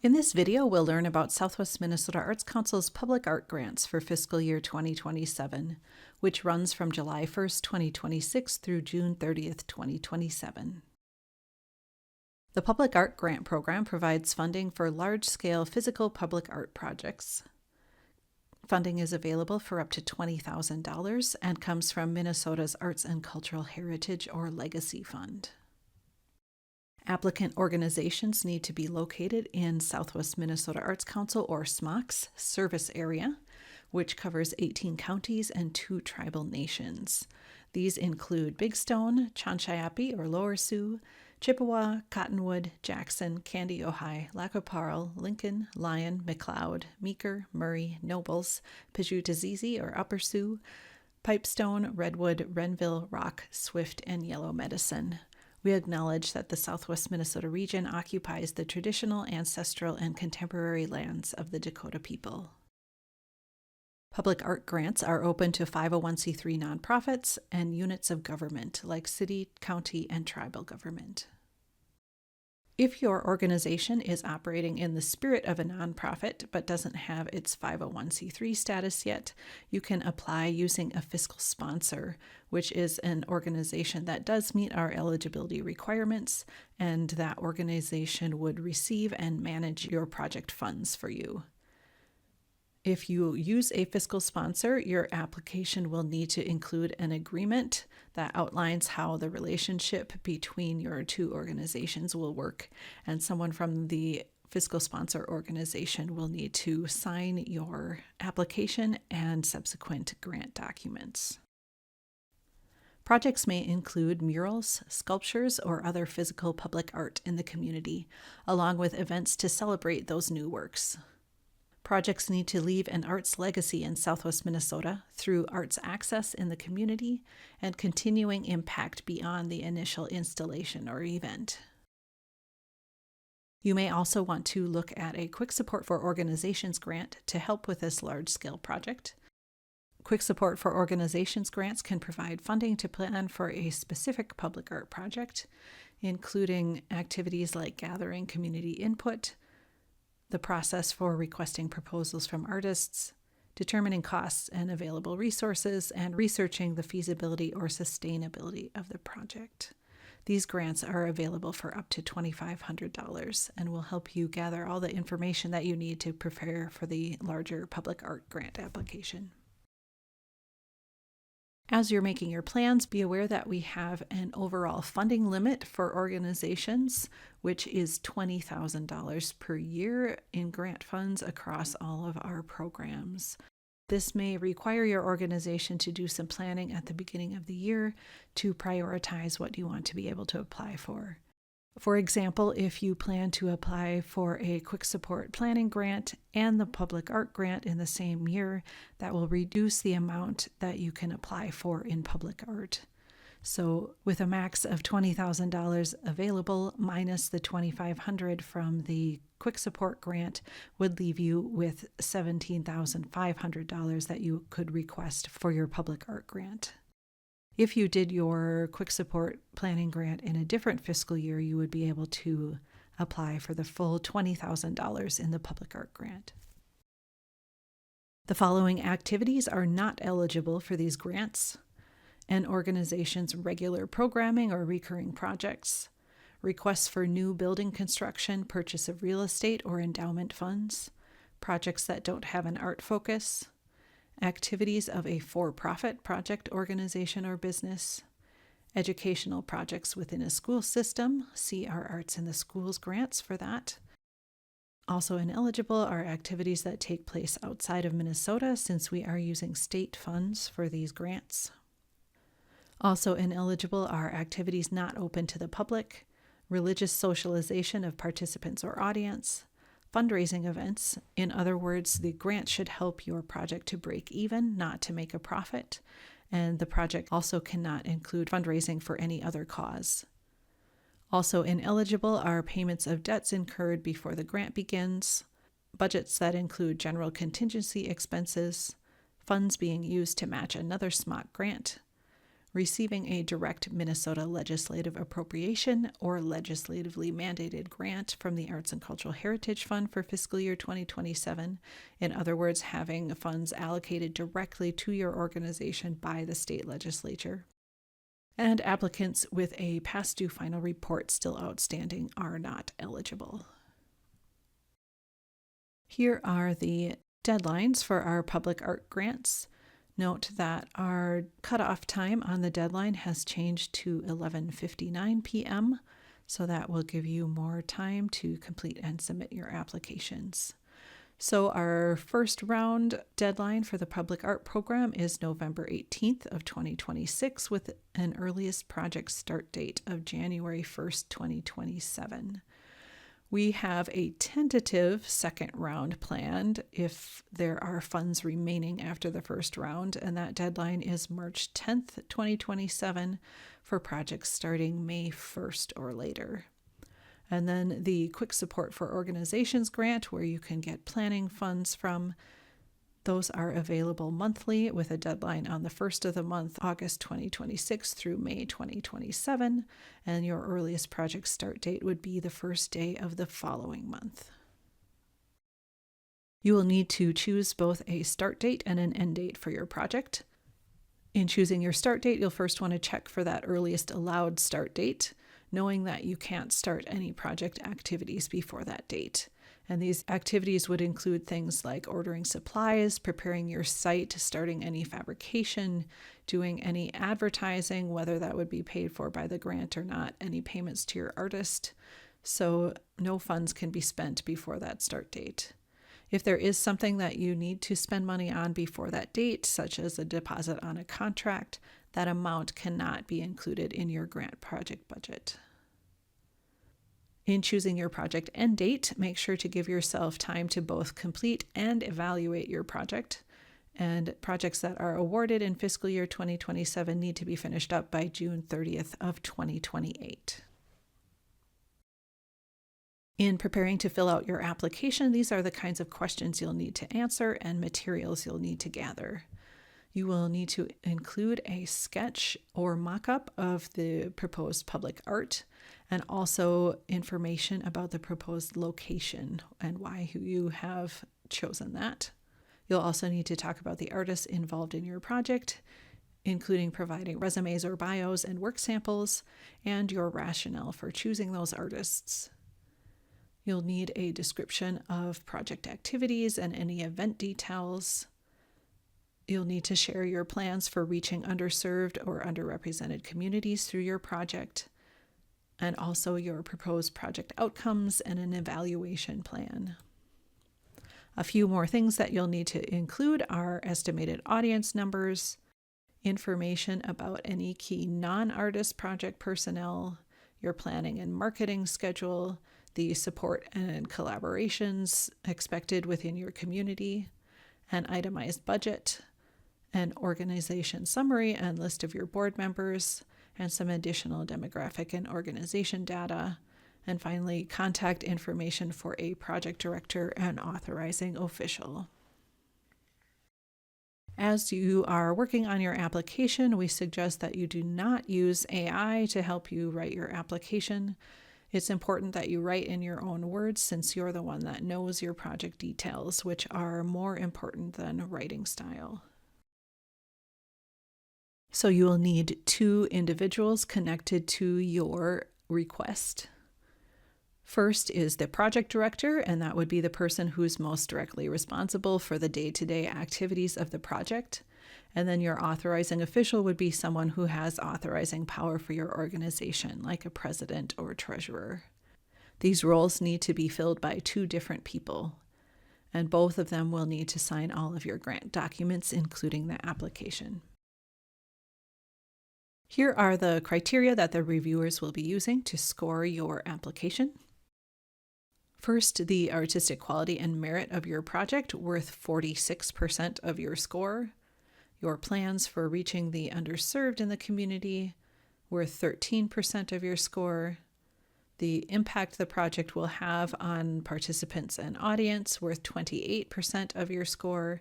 In this video, we'll learn about Southwest Minnesota Arts Council's public art grants for fiscal year 2027, which runs from July 1st, 2026 through June 30th, 2027. The Public Art Grant Program provides funding for large-scale physical public art projects. Funding is available for up to $20,000 and comes from Minnesota's Arts and Cultural Heritage or Legacy Fund. Applicant organizations need to be located in Southwest Minnesota Arts Council or SMOC's service area, which covers 18 counties and 2 tribal nations. These include Big Stone, Chanchayapi or Lower Sioux, Chippewa, Cottonwood, Jackson, Candy, Ojai, Lac-Qui-Parle, Lincoln, Lyon, McLeod, Meeker, Murray, Nobles, Pajutazizi or Upper Sioux, Pipestone, Redwood, Renville, Rock, Swift, and Yellow Medicine. We acknowledge that the Southwest Minnesota region occupies the traditional, ancestral, and contemporary lands of the Dakota people. Public art grants are open to 501c3 nonprofits and units of government like city, county, and tribal government. If your organization is operating in the spirit of a nonprofit but doesn't have its 501c3 status yet, you can apply using a fiscal sponsor, which is an organization that does meet our eligibility requirements, and that organization would receive and manage your project funds for you. If you use a fiscal sponsor, your application will need to include an agreement that outlines how the relationship between your 2 organizations will work, and someone from the fiscal sponsor organization will need to sign your application and subsequent grant documents. Projects may include murals, sculptures, or other physical public art in the community, along with events to celebrate those new works. Projects need to leave an arts legacy in Southwest Minnesota through arts access in the community and continuing impact beyond the initial installation or event. You may also want to look at a Quick Support for Organizations grant to help with this large-scale project. Quick Support for Organizations grants can provide funding to plan for a specific public art project, including activities like gathering community input, the process for requesting proposals from artists, determining costs and available resources, and researching the feasibility or sustainability of the project. These grants are available for up to $2,500 and will help you gather all the information that you need to prepare for the larger public art grant application. As you're making your plans, be aware that we have an overall funding limit for organizations, which is $20,000 per year in grant funds across all of our programs. This may require your organization to do some planning at the beginning of the year to prioritize what you want to be able to apply for. For example, if you plan to apply for a Quick Support Planning Grant and the Public Art Grant in the same year, that will reduce the amount that you can apply for in public art. So with a max of $20,000 available minus the $2,500 from the Quick Support Grant would leave you with $17,500 that you could request for your Public Art Grant. If you did your Quick Support Planning Grant in a different fiscal year, you would be able to apply for the full $20,000 in the Public Art Grant. The following activities are not eligible for these grants: an organization's regular programming or recurring projects, requests for new building construction, purchase of real estate or endowment funds, projects that don't have an art focus, activities of a for-profit project, organization, or business, educational projects within a school system. See our Arts in the Schools grants for that. Also ineligible are activities that take place outside of Minnesota, since we are using state funds for these grants. Also ineligible are activities not open to the public, religious socialization of participants or audience, fundraising events. In other words, the grant should help your project to break even, not to make a profit, and the project also cannot include fundraising for any other cause. Also ineligible are payments of debts incurred before the grant begins, budgets that include general contingency expenses, funds being used to match another SMOC grant, receiving a direct Minnesota legislative appropriation or legislatively mandated grant from the Arts and Cultural Heritage Fund for fiscal year 2027. In other words, having funds allocated directly to your organization by the state legislature. And applicants with a past due final report still outstanding are not eligible. Here are the deadlines for our public art grants. Note that our cutoff time on the deadline has changed to 11:59 p.m., so that will give you more time to complete and submit your applications. So our first round deadline for the public art program is November 18th of 2026 with an earliest project start date of January 1st, 2027. We have a tentative second round planned if there are funds remaining after the first round, and that deadline is March 10th, 2027 for projects starting May 1st or later. And then the Quick Support for Organizations grant, where you can get planning funds from. Those are available monthly with a deadline on the first of the month, August 2026 through May 2027, and your earliest project start date would be the first day of the following month. You will need to choose both a start date and an end date for your project. In choosing your start date, you'll first want to check for that earliest allowed start date, knowing that you can't start any project activities before that date. And these activities would include things like ordering supplies, preparing your site, starting any fabrication, doing any advertising, whether that would be paid for by the grant or not, any payments to your artist. So no funds can be spent before that start date. If there is something that you need to spend money on before that date, such as a deposit on a contract, that amount cannot be included in your grant project budget. In choosing your project end date, make sure to give yourself time to both complete and evaluate your project. And projects that are awarded in fiscal year 2027 need to be finished up by June 30th of 2028. In preparing to fill out your application, these are the kinds of questions you'll need to answer and materials you'll need to gather. You will need to include a sketch or mock-up of the proposed public art and also information about the proposed location and why you have chosen that. You'll also need to talk about the artists involved in your project, including providing resumes or bios and work samples, and your rationale for choosing those artists. You'll need a description of project activities and any event details. You'll need to share your plans for reaching underserved or underrepresented communities through your project, and also your proposed project outcomes and an evaluation plan. A few more things that you'll need to include are estimated audience numbers, information about any key non-artist project personnel, your planning and marketing schedule, the support and collaborations expected within your community, an itemized budget, an organization summary and list of your board members, and some additional demographic and organization data, and finally, contact information for a project director and authorizing official. As you are working on your application, we suggest that you do not use AI to help you write your application. It's important that you write in your own words since you're the one that knows your project details, which are more important than writing style. So you will need 2 individuals connected to your request. First is the project director, and that would be the person who's most directly responsible for the day-to-day activities of the project. And then your authorizing official would be someone who has authorizing power for your organization, like a president or treasurer. These roles need to be filled by 2 different people, and both of them will need to sign all of your grant documents, including the application. Here are the criteria that the reviewers will be using to score your application. First, the artistic quality and merit of your project, worth 46% of your score. Your plans for reaching the underserved in the community, worth 13% of your score. The impact the project will have on participants and audience, worth 28% of your score.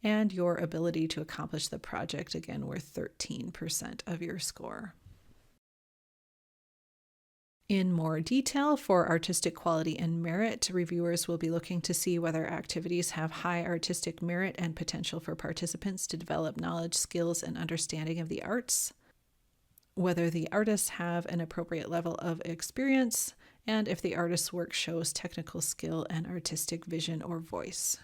and your ability to accomplish the project, again, were 13% of your score. In more detail, for artistic quality and merit, reviewers will be looking to see whether activities have high artistic merit and potential for participants to develop knowledge, skills, and understanding of the arts, whether the artists have an appropriate level of experience, and if the artist's work shows technical skill and artistic vision or voice.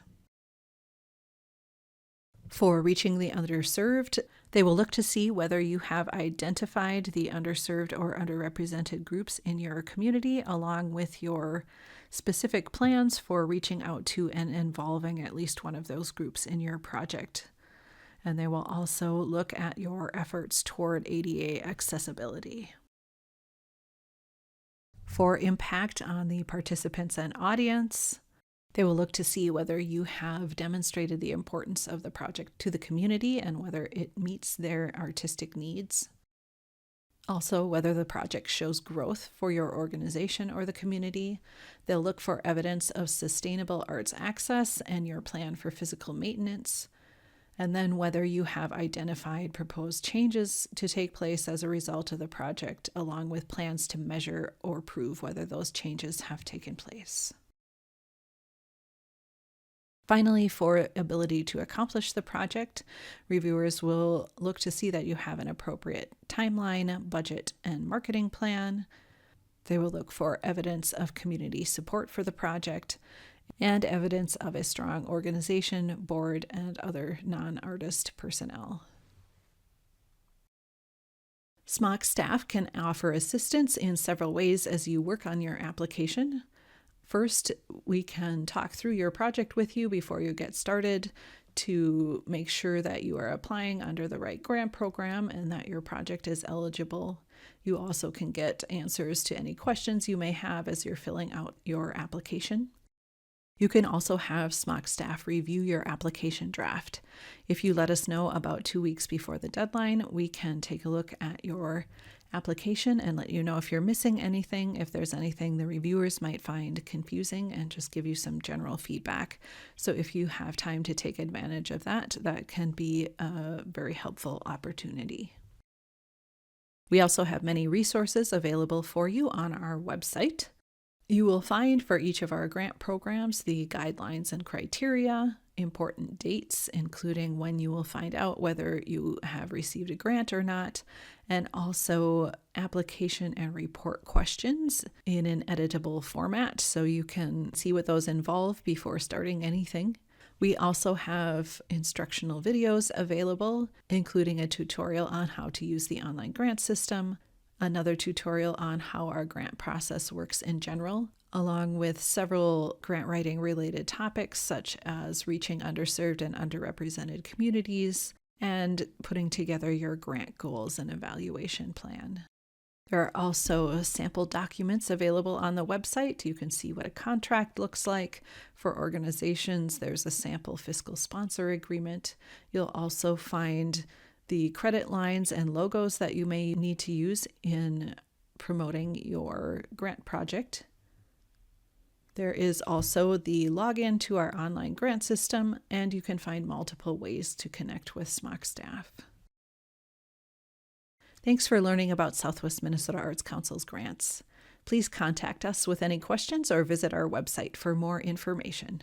For reaching the underserved, they will look to see whether you have identified the underserved or underrepresented groups in your community, along with your specific plans for reaching out to and involving at least one of those groups in your project. And they will also look at your efforts toward ADA accessibility. For impact on the participants and audience, they will look to see whether you have demonstrated the importance of the project to the community and whether it meets their artistic needs. Also, whether the project shows growth for your organization or the community. They'll look for evidence of sustainable arts access and your plan for physical maintenance. And then whether you have identified proposed changes to take place as a result of the project, along with plans to measure or prove whether those changes have taken place. Finally, for ability to accomplish the project, reviewers will look to see that you have an appropriate timeline, budget, and marketing plan. They will look for evidence of community support for the project and evidence of a strong organization, board, and other non-artist personnel. SMOC staff can offer assistance in several ways as you work on your application. First, we can talk through your project with you before you get started to make sure that you are applying under the right grant program and that your project is eligible. You also can get answers to any questions you may have as you're filling out your application. You can also have SMOC staff review your application draft. If you let us know about 2 weeks before the deadline, we can take a look at your application and let you know if you're missing anything, if there's anything the reviewers might find confusing, and just give you some general feedback. So if you have time to take advantage of that, that can be a very helpful opportunity. We also have many resources available for you on our website. You will find for each of our grant programs the guidelines and criteria, important dates, including when you will find out whether you have received a grant or not, and also application and report questions in an editable format so you can see what those involve before starting anything. We also have instructional videos available, including a tutorial on how to use the online grant system, another tutorial on how our grant process works in general, along with several grant writing related topics such as reaching underserved and underrepresented communities and putting together your grant goals and evaluation plan. There are also sample documents available on the website. You can see what a contract looks like. For organizations, there's a sample fiscal sponsor agreement. You'll also find the credit lines and logos that you may need to use in promoting your grant project. There is also the login to our online grant system, and you can find multiple ways to connect with SMOC staff. Thanks for learning about Southwest Minnesota Arts Council's grants. Please contact us with any questions or visit our website for more information.